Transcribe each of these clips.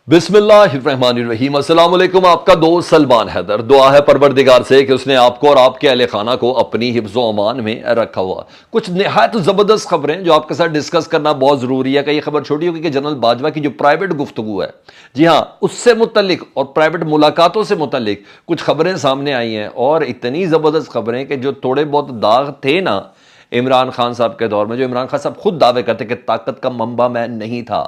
बिस्मिल्लाहिर्रहमानिर्रहीम। अस्सलाम वालेकुम। आपका दोस्त सलमान हैदर। दुआ है परवरदिगार से कि उसने आपको और आपके अहले खाना को अपनी हिफ्ज़ व अमान में रखा हुआ। कुछ निहायत ज़बरदस्त खबरें जो आपके साथ डिस्कस करना बहुत ज़रूरी है। कि ये खबर छोटी होगी कि जनरल बाजवा की जो प्राइवेट गुफ्तगू है, जी हाँ, उससे मुतल्लिक और प्राइवेट मुलाकातों से मुतल्लिक कुछ खबरें सामने आई हैं, और इतनी ज़बरदस्त खबरें कि जो थोड़े बहुत दाग थे ना इमरान खान साहब के दौर में, जो इमरान खान साहब खुद दावे करते कि ताकत का मंबा मैं नहीं था,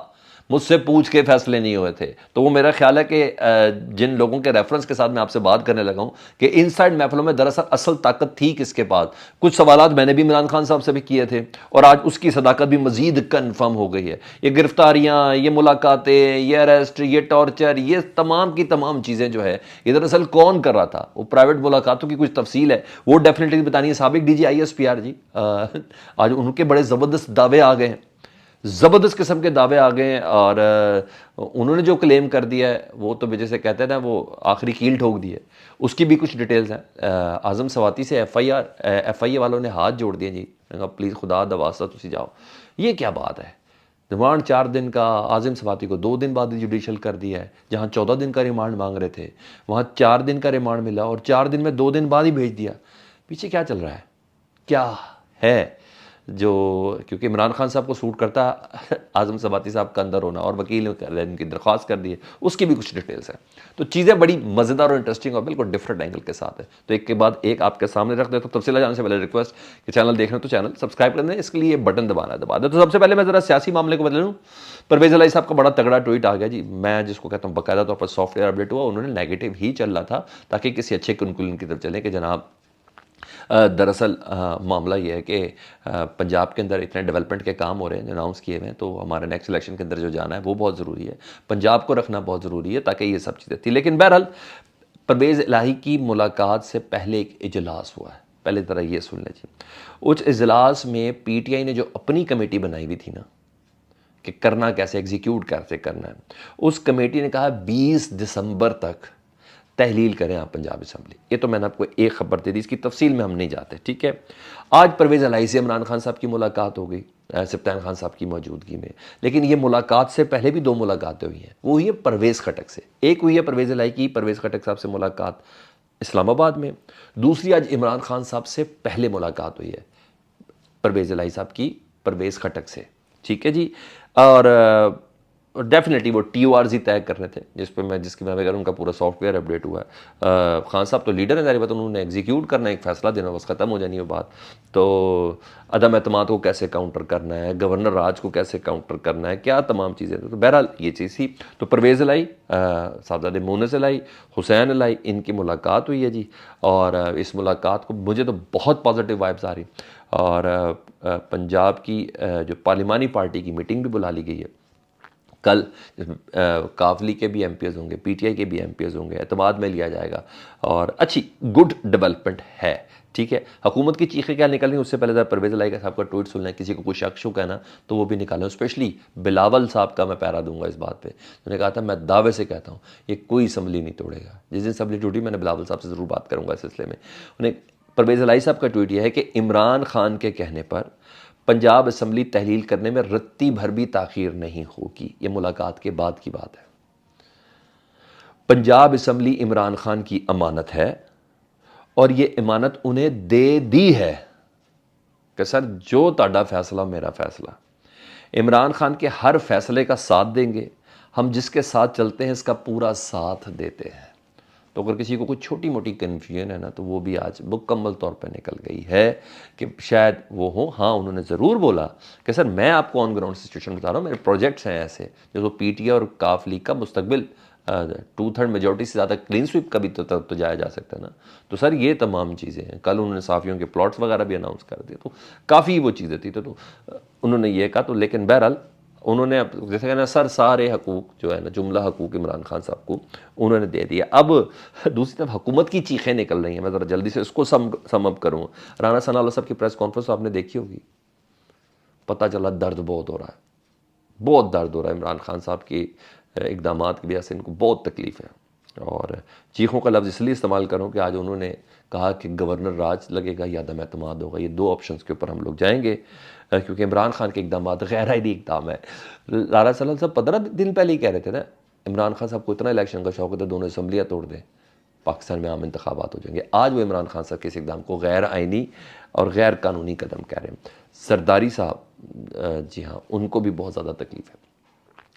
मुझसे पूछ के फैसले नहीं हुए थे, तो वो मेरा ख्याल है कि जिन लोगों के रेफरेंस के साथ मैं आपसे बात करने लगा हूं कि इनसाइड महफिलों में दरअसल असल ताकत थी किसके पास। कुछ सवालात मैंने भी इमरान खान साहब से भी किए थे, और आज उसकी सदाकत भी मजीद कन्फर्म हो गई है। ये गिरफ्तारियां, ये मुलाकातें, ये अरेस्ट, ये टॉर्चर, ये तमाम की तमाम चीज़ें जो है, ये दरअसल कौन कर रहा था। वो प्राइवेट मुलाकातों की कुछ तफसील है, वो डेफिनेटली बतानी है। साबिक DG ISPR जी, आज उनके बड़े ज़बरदस्त दावे आ गए हैं, ज़बरदस्त किस्म के दावे आ गए हैं, और उन्होंने जो क्लेम कर दिया है वो तो जैसे कहते हैं ना, वो आखिरी कील ठोक दी है। उसकी भी कुछ डिटेल्स हैं। आज़म सवाती से FIA वालों ने हाथ जोड़ दिए जी, प्लीज़ खुदा दा वास्ता तुसी जाओ। ये क्या बात है? रिमांड 4 दिन का, आज़म सवाती को 2 दिन बाद जुडिशल कर दिया है। जहाँ 14 दिन का रिमांड मांग रहे थे, वहाँ 4 दिन का रिमांड मिला, और 4 दिन में 2 दिन बाद ही भेज दिया। पीछे क्या चल रहा है, क्या है जो, क्योंकि इमरान खान साहब को सूट करता आज़म सबाती साहब का अंदर होना, और वकील ने इनकी दरख्वास्त कर दी है, उसकी भी कुछ डिटेल्स हैं। तो चीज़ें बड़ी मज़ेदार और इंटरेस्टिंग और बिल्कुल डिफरेंट एंगल के साथ है। तो एक के बाद एक आपके सामने रख देता हूँ। तो तफसीला जाने से पहले रिक्वेस्ट कि चैनल देख रहे हो तो चैनल सब्सक्राइब कर दें, इसके लिए बटन दबाना दबा दे। तो सबसे पहले मैं ज़रा सियासी मामले को बदल लूँ। परवेज़ इलाही साहब का बड़ा तगड़ा ट्वीट आ गया जी, मैं जिसको कहता हूँ बाकायदा तौर पर सॉफ्टवेयर अपडेट हुआ। उन्होंने नेगेटिव ही चल रहा था ताकि किसी अच्छे कंक्लूजन की तरफ चलें कि जनाब दरअसल मामला ये है कि पंजाब के अंदर इतने डेवलपमेंट के काम हो रहे हैं जो अनाउंस किए हुए हैं, तो हमारे नेक्स्ट इलेक्शन के अंदर जो जाना है वो बहुत ज़रूरी है, पंजाब को रखना बहुत ज़रूरी है, ताकि ये सब चीज़ें थी। लेकिन बहरहाल परवेज़ इलाही की मुलाकात से पहले एक इजलास हुआ है। पहले तरह ये सुन लें जी, उस इजलास में PTI ने जो अपनी कमेटी बनाई हुई थी ना कि करना कैसे, एग्जीक्यूट कैसे करना है, उस कमेटी ने कहा 20 दिसंबर तक तहलील करें आप पंजाब असम्बली। ये तो मैंने आपको एक खबर दे दी, इसकी तफसील में हम नहीं जाते, ठीक है। आज परवेज़ इलाही से इमरान खान साहब की मुलाकात हो गई सप्तान खान साहब की मौजूदगी में, लेकिन ये मुलाकात से पहले भी 2 मुलाकातें हुई हैं। वो हुई है परवेज़ खटक से, एक हुई है परवेज़ इलाही की परवेज़ खटक साहब से मुलाकात इस्लामाबाद में, दूसरी आज इमरान खान साहब से पहले मुलाकात हुई है परवेज़ इलाही साहब की परवेज़ खटक से, ठीक है जी। और डेफिनेटली वो TORs तय कर रहे थे, जिसकी मैं करूँ उनका पूरा सॉफ्टवेयर अपडेट हुआ है। खान साहब तो लीडर है, सारी बात उन्होंने एग्जीक्यूट करना, एक फैसला देना, बस ख़त्म हो जानी वो बात। तो अदम एतमाद को कैसे काउंटर करना है, गवर्नर राज को कैसे काउंटर करना है, क्या तमाम चीज़ें। तो बहरहाल ये चीज़ थी। तो परवेज़ इलाही, साहबजादे मोनस इलाही, हुसैन इलाही, इनकी मुलाकात हुई है जी, और इस मुलाकात को मुझे तो बहुत पॉजिटिव वाइब्स आ रही। और पंजाब की जो पार्लिमानी पार्टी की मीटिंग भी बुला ली गई है कल। काफली के भी MPs होंगे, PTI के भी MPs होंगे, एतमाद में लिया जाएगा, और अच्छी गुड डेवलपमेंट है, ठीक है। हुकूमत की चीखें क्या निकल रही, उससे पहले परवेज़ इलाही का साहब का ट्वीट सुनना है, किसी को कुछ शक शुक है ना तो वो भी निकालें। स्पेशली बिलावल साहब का मैं पैरा दूंगा इस बात पे। उन्होंने कहा था, मैं दावे से कहता हूँ ये कोई असम्बली नहीं तोड़ेगा। जिस दिन असम्बली टूटी मैंने बिलावल साहब से ज़रूर बात करूँगा इस सिलसिले में। उन्हें परवेज़ इलाही साहब का ट्वीट यह है कि इमरान खान के कहने पर पंजाब असम्बली तहलील करने में रत्ती भर भी ताखीर नहीं होगी। ये मुलाकात के बाद की बात है। पंजाब असम्बली इमरान खान की अमानत है, और ये इमानत उन्हें दे दी है कि सर जो ताड़ा फैसला मेरा फैसला। इमरान खान के हर फैसले का साथ देंगे, हम जिसके साथ चलते हैं इसका पूरा साथ देते हैं। तो अगर किसी को कुछ छोटी मोटी कन्फ्यूजन है ना, तो वो भी आज मुकम्मल तौर पर निकल गई है कि शायद वो हो। हाँ, उन्होंने ज़रूर बोला कि सर मैं आपको ऑन ग्राउंड सिचुएशन बता रहा हूँ, मेरे प्रोजेक्ट्स हैं ऐसे जो PTI और काफ लीग का मुस्तकबिल 2/3 मेजोरिटी से ज़्यादा क्लीन स्वीप का भी तो जाया जा सकता है ना। तो सर ये तमाम चीज़ें हैं। कल उन्होंने साफ़ियों के प्लॉट्स वगैरह भी अनाउंस कर दिए, तो काफ़ी वो चीज़ें थी। तो उन्होंने ये कहा। तो लेकिन बहरहाल उन्होंने जैसे कहना सर सारे हकूक़ जो है ना, जुमला हकूक़ इमरान खान साहब को उन्होंने दे दिया। अब दूसरी तरफ हुकूमत की चीखें निकल रही हैं। मैं ज़रा जल्दी से इसको सम अप करूँ। राना सनाउल्लाह साहब की प्रेस कॉन्फ्रेंस आपने देखी होगी, पता चला दर्द बहुत हो रहा है, बहुत दर्द हो रहा है। इमरान खान साहब के इकदाम की वजह से इनको बहुत तकलीफ़ है। और चीखों का लफ्ज़ इसलिए इस्तेमाल करूँ कि आज उन्होंने कहा कि गवर्नर राज लगेगा या अदम एतमाद होगा। ये 2 ऑप्शंस के ऊपर हम लोग जाएंगे, क्योंकि इमरान खान के इकदाम गैर आइनी इकदाम है। राना सनाउल्लाह साहब 15 दिन पहले ही कह रहे थे ना इमरान खान साहब को इतना इलेक्शन का शौक होता है दोनों असम्बलियाँ तोड़ दें, पाकिस्तान में आम इंतखाबात हो जाएंगे। आज वो इमरान खान साहब के इस इक़दाम को गैर आइनी और गैर कानूनी कदम कह रहे हैं। जरदारी साहब, जी हाँ, उनको भी बहुत ज़्यादा तकलीफ है।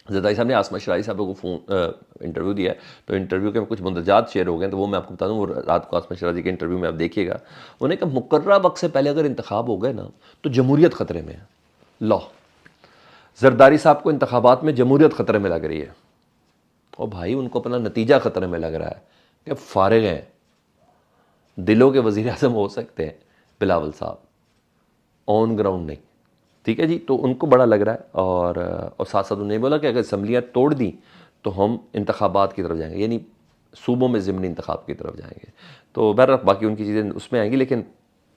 जरदारी साहब ने आसमा शराई साहब को फ़ोन इंटरव्यू दिया है, तो इंटरव्यू के कुछ मुंदजात शेयर हो गए हैं, तो वो मैं आपको बता दूँ। वो रात को आसमा शराई के इंटरव्यू में आप देखिएगा, उन्हें कहा मुकर्रर वक्त से पहले अगर इंतखाब हो गए ना तो जमहूरियत ख़तरे में है। लॉ जरदारी साहब को इंतखाबात में जमहूरियत ख़तरे में लग रही है, और भाई उनको अपना नतीजा ख़तरे में लग रहा है कि फारिग हैं, दिलों के वज़ीर आज़म हो सकते हैं बिलावल साहब, ऑन ग्राउंड नहीं। ठीक है जी, तो उनको बड़ा लग रहा है। और साथ साथ उन्होंने बोला कि अगर असम्बलियाँ तोड़ दी तो हम इंतखाबात की तरफ जाएंगे, यानी सूबों में ज़िमनी इंतखाब की तरफ जाएंगे। तो बहरहाल बाकी उनकी चीज़ें उसमें आएंगी, लेकिन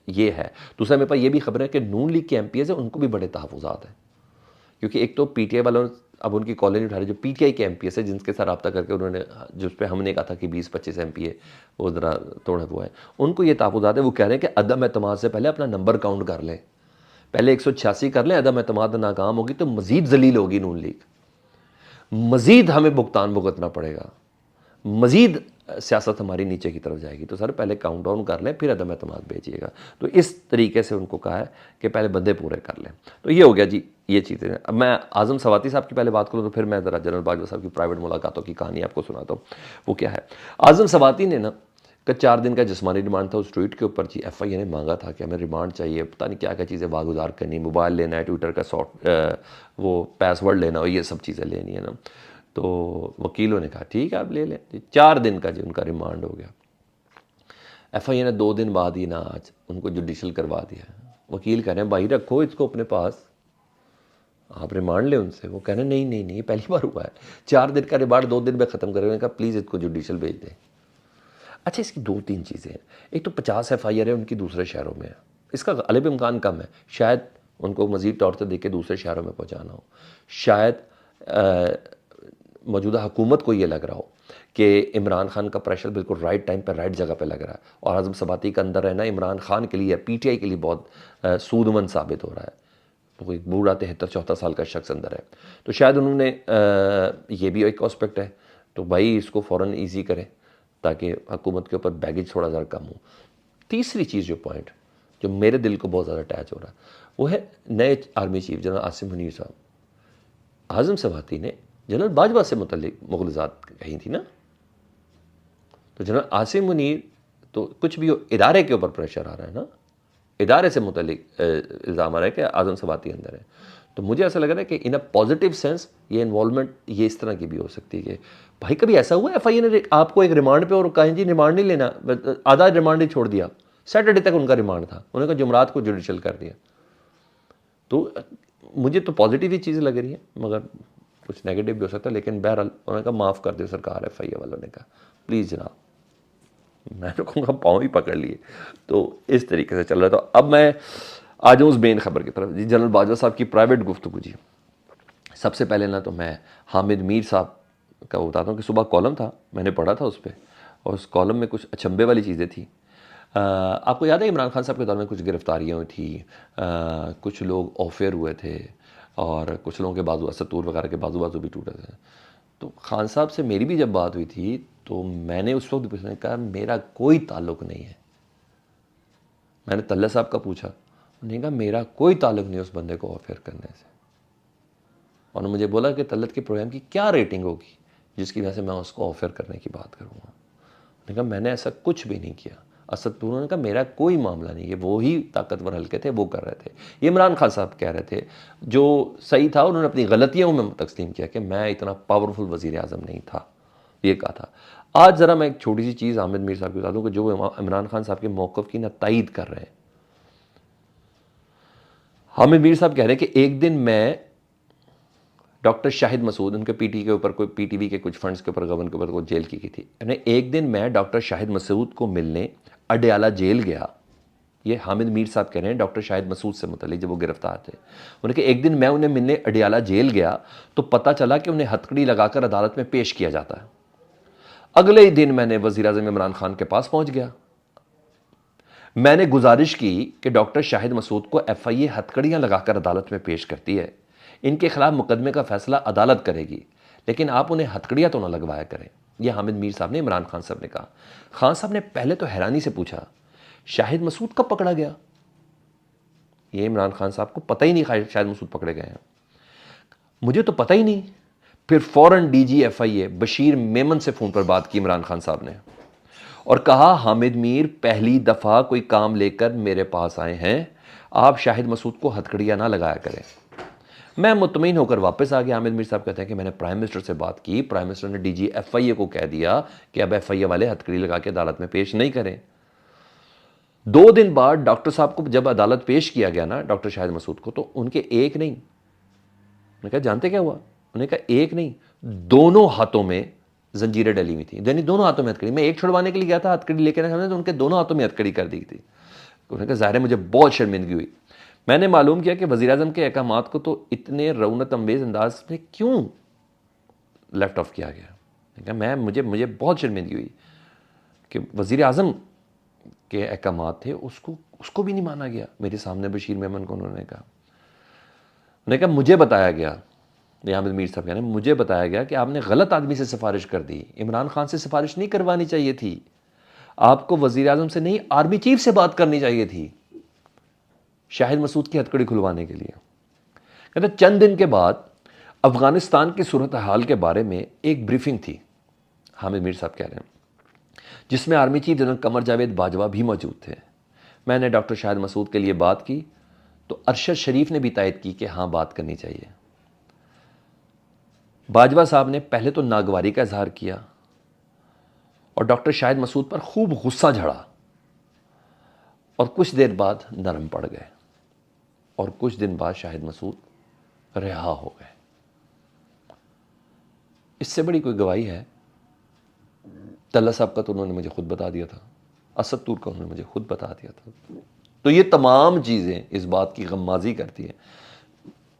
ये है। दूसरा मेरे पास ये भी खबर है कि नून लीग के MPs हैं, उनको भी बड़े तहफ़्फ़ुज़ात हैं, क्योंकि एक तो PTI वालों ने अब उनकी कॉल नहीं उठा रहे, जो PTI के MPs है जिनके साथ रब्ता करके उन्होंने, जिस पे हमने कहा था कि 20-25 MP है वो ज़रा तोड़ा हुआ है, उनको ये तहफ़्फ़ुज़ात है। वो कह रहे हैं कि अदम एतमाद से पहले अपना नंबर काउंट कर लें, पहले 186 कर लें, अदम एतमाद नाकाम होगी तो मज़ीद जलील होगी नून लीग, मज़ीद हमें भुगतान भुगतना पड़ेगा, मज़ीद सियासत हमारी नीचे की तरफ जाएगी। तो सर पहले काउंट डाउन कर लें, फिर अदम एतमाद भेजिएगा। तो इस तरीके से उनको कहा है कि पहले बंदे पूरे कर लें। तो ये हो गया जी, ये चीज़ें। अब मैं आज़म सवाती साहब की पहले बात करूँ तो फिर मैं ज़रा जनरल बाजवा साहब की प्राइवेट मुलाकातों की कहानी आपको सुनाता हूँ। वो क्या है, आज़म सवाती ने ना का 4 दिन का जिस्मानी रिमांड था उस ट्वीट के ऊपर जी। FIA ने मांगा था कि हमें रिमांड चाहिए, पता नहीं क्या क्या चीज़ें वागुजार करनी, मोबाइल लेना है, ट्विटर का वो पासवर्ड लेना हो, ये सब चीज़ें लेनी है ना। तो वकीलों ने कहा ठीक है आप ले लें। 4 दिन का जी उनका रिमांड हो गया। FIA ने 2 दिन बाद ही ना आज उनको जुडिशल करवा दिया। वकील कह रहे हैं भाई रखो इसको अपने पास, आप रिमांड लें उनसे। वो कह रहे हैं नहीं नहीं नहीं, पहली बार हुआ है, 4 दिन का रिमांड 2 दिन में ख़त्म करें। कहा प्लीज़ इसको जुडिशल भेज दें। अच्छा, इसकी 2-3 चीज़ें हैं। एक तो 50 FIR है उनकी दूसरे शहरों में है, इसका गलिब इम्कान कम है, शायद उनको मज़ीद तौर से देके दूसरे शहरों में पहुँचाना हो। शायद मौजूदा हुकूमत को ये लग रहा हो कि इमरान खान का प्रेशर बिल्कुल राइट टाइम पर राइट जगह पे लग रहा है, और आज़म सबाती का अंदर रहना इमरान खान के लिए, PTI के लिए बहुत सूदमंद साबित हो रहा है। तो कोई बूढ़ा 73-74 साल का शख्स अंदर है, तो शायद उन्होंने ये भी एक एस्पेक्ट है, तो भाई इसको फ़ौरन ईजी करें ताकि हुकूमत के ऊपर बैगेज थोड़ा ज़रा कम हो। तीसरी चीज़ जो पॉइंट जो मेरे दिल को बहुत ज़्यादा अटैच हो रहा है वो है नए army chief general Asim Munir साहब। आज़म सवाती ने जनरल बाजवा से मुतल्लिक मुग़लज़ात कही थी ना, तो जनरल आसिम मुनीर तो कुछ भी हो, इदारे के ऊपर प्रेशर आ रहा है ना, इदारे से मुतल्लिक इल्ज़ाम आ रहा है कि आज़म सवाती अंदर है। तो मुझे ऐसा लग रहा है कि इन अ पॉजिटिव सेंस ये इन्वॉल्वमेंट ये इस तरह की भी हो सकती है कि भाई कभी ऐसा हुआ FIA ने आपको एक रिमांड पे और कहें जी रिमांड नहीं लेना, आधा रिमांड ही छोड़ दिया, सैटरडे तक उनका रिमांड था, उन्होंने कहा जुमरात को जुडिशल कर दिया। तो मुझे तो पॉजिटिव ही चीज़ लग रही है, मगर कुछ नेगेटिव भी हो सकता है, लेकिन बहरहाल उन्होंने कहा माफ़ कर दो सरकार, FIA वालों ने कहा प्लीज़ जनाब, मैं तो कहूँगा पाँव ही पकड़ लिए। तो इस तरीके से चल रहा था। अब मैं आ जाऊँ उस मेन खबर की तरफ जी, जनरल बाजवा साहब की प्राइवेट गुफ्तगू जी। सबसे पहले ना तो मैं हामिद मीर साहब का बताता हूँ कि सुबह कॉलम था, मैंने पढ़ा था उस पर, और उस कॉलम में कुछ अचंभे वाली चीज़ें थी। आपको याद है इमरान खान साहब के दौर में कुछ गिरफ्तारियाँ हुई थी, कुछ लोग ऑफेयर हुए थे, और कुछ लोगों के बाजू, असतूर वगैरह के बाजू भी टूटे थे। तो खान साहब से मेरी भी जब बात हुई थी तो मैंने उस वक्त पूछने कहा मेरा कोई ताल्लुक़ नहीं है। मैंने तल्ला साहब का पूछा, उन्होंने कहा मेरा कोई ताल्लुक़ नहीं उस बंदे को ऑफेयर करने से। उन्होंने मुझे बोला कि तल्लत के प्रोग्राम की क्या रेटिंग होगी जिसकी वजह से मैं उसको ऑफर करने की बात करूँगा। मैंने कहा मैंने ऐसा कुछ भी नहीं किया। असद ने कहा मेरा कोई मामला नहीं है, वो ही ताकतवर हल्के थे, वो कर रहे थे। ये इमरान खान साहब कह रहे थे, जो सही था उन्होंने अपनी गलतियों में तस्लीम किया कि मैं इतना पावरफुल वज़ीर आज़म नहीं था, ये कहा था। आज ज़रा मैं एक छोटी सी चीज़ हामिद मीर साहब की बता दूँ कि जो इमरान खान साहब के मौक़िफ़ की ना तायीद कर रहे हैं। हामिद मीर साहब कह रहे हैं कि एक दिन मैं डॉक्टर शाहिद मसूद, उनके PTI के ऊपर कोई PTV के कुछ फंड्स के ऊपर गवर्नमेंट के ऊपर कोई जेल की थी, एक दिन मैं डॉक्टर शाहिद मसूद को मिलने अडयाला जेल गया। ये हामिद मीर साहब कह रहे हैं डॉक्टर शाहिद मसूद से मुतल्लिक जब वो गिरफ्तार थे। उन्होंने कहा एक दिन मैं उन्हें मिलने अडयाला जेल गया तो पता चला कि उन्हें हथकड़ी लगाकर अदालत में पेश किया जाता है। अगले ही दिन मैंने वज़ीर आज़म इमरान खान के पास पहुंच गया। मैंने गुजारिश की कि डॉक्टर शाहिद मसूद को FIA हथकड़ियां लगाकर अदालत में पेश करती है, इनके खिलाफ मुकदमे का फैसला अदालत करेगी, लेकिन आप उन्हें हथकड़ियाँ तो ना लगवाया करें। यह हामिद मीर साहब ने इमरान खान साहब ने कहा। खान साहब ने पहले तो हैरानी से पूछा, शाहिद मसूद कब पकड़ा गया? ये इमरान खान साहब को पता ही नहीं शाहिद मसूद पकड़े गए हैं। मुझे तो पता ही नहीं। फिर फौरन डीजी एफआईए बशीर मेमन से फ़ोन पर बात की इमरान खान साहब ने और कहा, हामिद मीर पहली दफ़ा कोई काम लेकर मेरे पास आए हैं, आप शाहिद मसूद को हथकड़ियाँ ना लगाया करें। मैं मुतमईन होकर वापस आ गया। हामिद मीर साहब कहते हैं कि मैंने प्राइम मिनिस्टर से बात की, प्राइम मिनिस्टर ने डीजी एफआईए को कह दिया कि अब एफआईए वाले हथकड़ी लगा के अदालत में पेश नहीं करें। 2 दिन बाद डॉक्टर साहब को जब अदालत पेश किया गया ना, डॉक्टर शाहिद मसूद को, तो उनके एक नहीं, उन्होंने कहा जानते क्या हुआ? उन्होंने कहा एक नहीं, दोनों हाथों में जंजीरें डली हुई थी, यानी दोनों हाथों में हथकड़ी। मैं एक छुड़वाने के लिए गया था, हथकड़ी लेकर आने, तो उनके दोनों हाथों में हथकड़ी कर दी थी। उन्होंने कहा ज़ाहिर है मुझे बहुत शर्मिंदगी हुई। मैंने मालूम किया कि वज़ीर आज़म के अहकामात को तो इतने रौनक अंगेज़ अंदाज में क्यों लेफ्ट ऑफ किया गया। मुझे बहुत शर्मिंदगी हुई कि वज़ीर आज़म के अहकामात थे, उसको भी नहीं माना गया। मेरे सामने बशीर मेमन को उन्होंने कहा मुझे बताया गया, हामिद मीर साहब कहने, मुझे बताया गया कि आपने गलत आदमी से सिफारिश कर दी। इमरान खान से सिफारिश नहीं करवानी चाहिए थी, आपको वज़ीर आज़म से नहीं, आर्मी चीफ से बात करनी चाहिए थी शाहिद मसूद की हथकड़ी खुलवाने के लिए। कहते चंद दिन के बाद अफगानिस्तान की सूरत हाल के बारे में एक ब्रीफिंग थी, हामिद मीर साहब कह रहे हैं, जिसमें army chief general Qamar Javed Bajwa भी मौजूद थे। मैंने डॉक्टर शाहिद मसूद के लिए बात की तो अरशद शरीफ ने भी तायद की कि हाँ बात करनी चाहिए। बाजवा साहब ने पहले तो नागवारी का इजहार किया और डॉक्टर शाहिद मसूद पर खूब गुस्सा झड़ा और कुछ देर बाद नरम पड़ गए और कुछ दिन बाद शाहिद मसूद रिहा हो गए। इससे बड़ी कोई गवाही है? तल्ला साहब का तो उन्होंने मुझे खुद बता दिया था, असद तूर का उन्होंने मुझे खुद बता दिया था। तो ये तमाम चीज़ें इस बात की गम्माजी करती हैं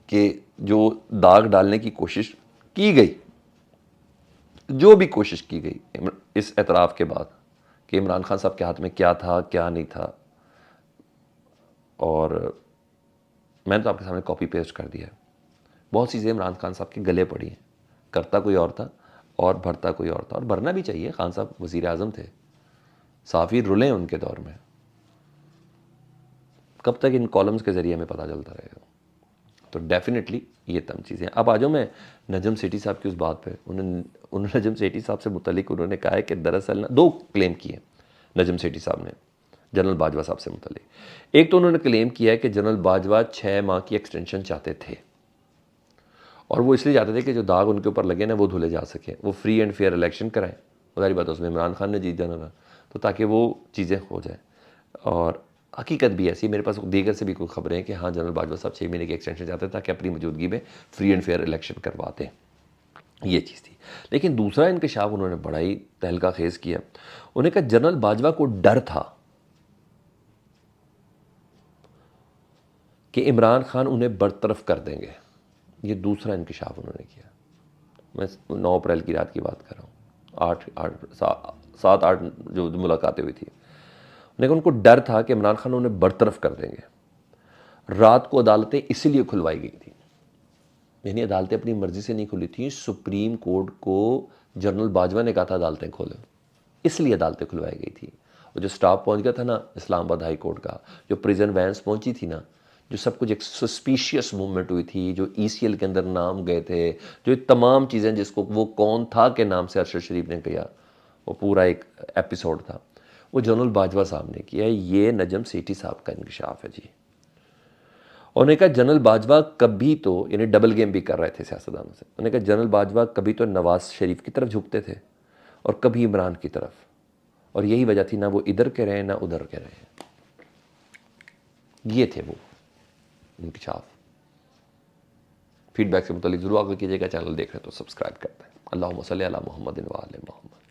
कि जो दाग डालने की कोशिश की गई, जो भी कोशिश की गई इस एतराफ़ के बाद कि इमरान खान साहब के हाथ में क्या था क्या नहीं था, और मैंने तो आपके सामने कॉपी पेस्ट कर दिया है। बहुत सी चीज़ें इमरान खान साहब के गले पड़ी हैं, करता कोई और था और भरता कोई और था, और भरना भी चाहिए। खान साहब वज़ीर आज़म थे, साफ़ी रुले उनके दौर में। कब तक इन कॉलम्स के ज़रिए हमें पता चलता रहेगा? तो डेफिनेटली ये तमाम चीज़ें। अब आ जाओ मैं नजम सेठी साहब की उस बात पे। उन्होंने नजम सेठी साहब से मुतलिक उन्होंने कहा है कि दरअसल ना 2 क्लेम किए नजम सेठी साहब ने जनरल बाजवा साहब से मुतलिक। एक तो उन्होंने क्लेम किया है कि जनरल बाजवा 6 माह की एक्सटेंशन चाहते थे, और वो इसलिए चाहते थे कि जो दाग उनके ऊपर लगे ना वो धुले जा सके, वो फ्री एंड फेयर इलेक्शन कराएं। सारी बात उसमें इमरान खान ने जीत जाना था, तो ताकि वो चीज़ें हो जाए। और हकीकत भी ऐसी, मेरे पास दीगर से भी कोई खबरें हैं कि हाँ जनरल बाजवा साहब 6 महीने की एक्सटेंशन चाहते ताकि अपनी मौजूदगी में फ्री एंड फेयर इलेक्शन करवाते, ये चीज़ थी। लेकिन दूसरा इंकशाफ उन्होंने बड़ा ही तहलका खेज़ किया। उन्हें कहा जनरल बाजवा को डर था कि इमरान खान उन्हें बरतरफ कर देंगे। ये दूसरा इंकशाफ उन्होंने किया। मैं 9 अप्रैल की रात की बात कर रहा हूँ, 7-8 जो मुलाकातें हुई थी, लेकिन उनको डर था कि इमरान खान उन्हें बरतरफ कर देंगे। रात को अदालतें इसीलिए खुलवाई गई थी, यानी अदालतें अपनी मर्जी से नहीं खुली थी, सुप्रीम कोर्ट को जनरल बाजवा ने कहा था अदालतें खोलें, इसलिए अदालतें खुलवाई गई थी। और जो स्टाफ पहुंच गया था ना इस्लामाबाद हाई कोर्ट का, जो प्रिजन वैन्स पहुंची थी ना, जो सब कुछ एक सस्पिशियस मूवमेंट हुई थी, जो ईसीएल के अंदर नाम गए थे, जो तमाम चीज़ें जिसको वो कौन था के नाम से अरशद शरीफ ने किया, वो पूरा एक एपिसोड था, वो जनरल बाजवा साहब ने किया। ये नजम सेठी साहब का इंकशाफ है जी। उन्होंने कहा जनरल बाजवा कभी तो, यानी डबल गेम भी कर रहे थे सियासतदानों से, उन्होंने कहा जनरल बाजवा कभी तो नवाज शरीफ की तरफ झुकते थे और कभी इमरान की तरफ, और यही वजह थी ना वो इधर के रहे ना उधर के रहे। ये थे वो इंकशाफ। फीडबैक से मुतालिक जरूर आगे कीजिएगा। चैनल देख रहे हैं तो सब्सक्राइब करते हैं। अल्लाहुम्मा सल्ली अला मुहम्मदिन व आले मुहम्मद।